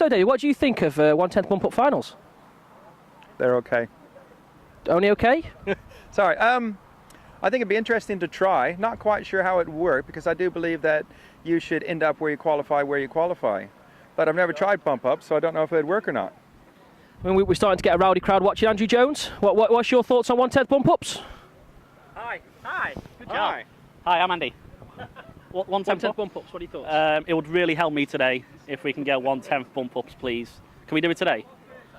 So, Dave, what do you think of 1/10 bump-up finals? They're okay. Only okay? Sorry. I think it'd be interesting to try. Not quite sure how it would work, because I do believe that you should end up where you qualify. But I've never tried bump-up, so I don't know if it would work or not. I mean, we're starting to get a rowdy crowd watching. Andrew Jones, what's your thoughts on 1/10 bump-ups? Hi. Good job. Hi. Hi, I'm Andy. 1/10 bump-ups, what are your thoughts? It would really help me today if we can get 1/10 bump-ups, please. Can we do it today?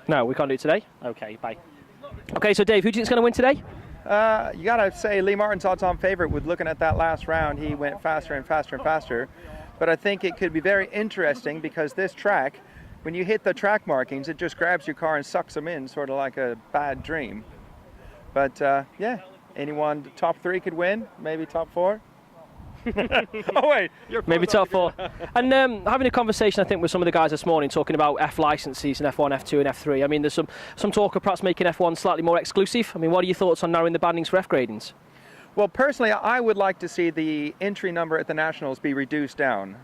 No, we can't do it today. Okay, bye. Okay, so Dave, who do you think's going to win today? You gotta say Lee Martin's odds-on favorite. With looking at that last round, he went faster and faster and faster. But I think it could be very interesting, because this track, when you hit the track markings, it just grabs your car and sucks them in, sort of like a bad dream. But yeah, anyone top 3 could win, maybe top 4. Oh wait, maybe top 4. And having a conversation, I think, with some of the guys this morning, talking about F licenses and F1, F2 and F3. I mean, there's some talk of perhaps making F1 slightly more exclusive. I mean, what are your thoughts on narrowing the bandings for F gradings? Well, personally, I would like to see the entry number at the Nationals be reduced down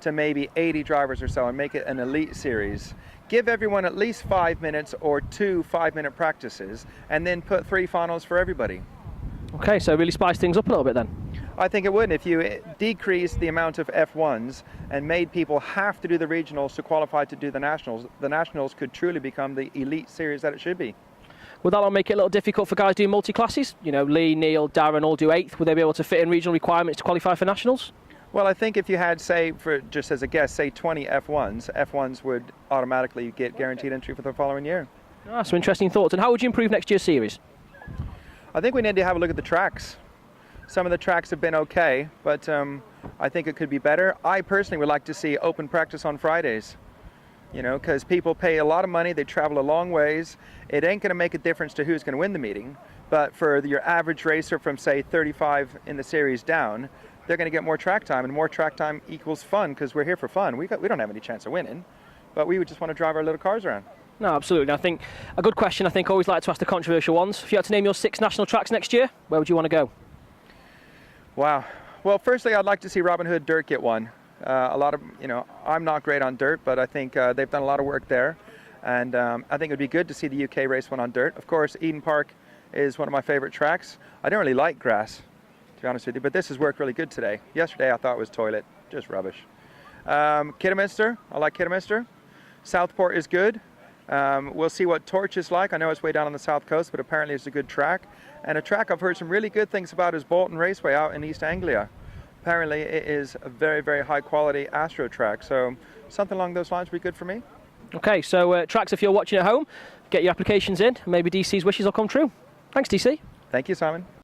to maybe 80 drivers or so, and make it an elite series. Give everyone at least 5 minutes or 2 5-minute practices, and then put 3 finals for everybody. Okay, so really spice things up a little bit then. I think it would. If you decreased the amount of F1s and made people have to do the regionals to qualify to do the Nationals could truly become the elite series that it should be. Would that not make it a little difficult for guys doing multi-classes? You know, Lee, Neil, Darren all do 8th. Would they be able to fit in regional requirements to qualify for Nationals? Well, I think if you had, say, for just as a guess, say 20 F1s would automatically get guaranteed entry for the following year. Ah, some interesting thoughts. And how would you improve next year's series? I think we need to have a look at the tracks. Some of the tracks have been okay, but I think it could be better. I personally would like to see open practice on Fridays, you know, because people pay a lot of money, they travel a long ways. It ain't going to make a difference to who's going to win the meeting, but for your average racer from, say, 35 in the series down, they're going to get more track time, and more track time equals fun, because we're here for fun. We don't have any chance of winning, but we would just want to drive our little cars around. No, absolutely. I think a good question. I think I always like to ask the controversial ones. If you had to name your 6 national tracks next year, where would you want to go? Wow. Well, firstly, I'd like to see Robin Hood Dirt get one. A lot of, you know, I'm not great on dirt, but I think they've done a lot of work there. And I think it would be good to see the UK race one on dirt. Of course, Eden Park is one of my favorite tracks. I don't really like grass, to be honest with you, but this has worked really good today. Yesterday, I thought it was toilet, just rubbish. Kidderminster, I like Kidderminster. Southport is good. We'll see what Torch is like. I know it's way down on the south coast, but apparently it's a good track. And a track I've heard some really good things about is Bolton Raceway out in East Anglia. Apparently it is a very, very high quality Astro track. So something along those lines would be good for me. Okay, so tracks, if you're watching at home, get your applications in. Maybe DC's wishes will come true. Thanks, DC. Thank you, Simon.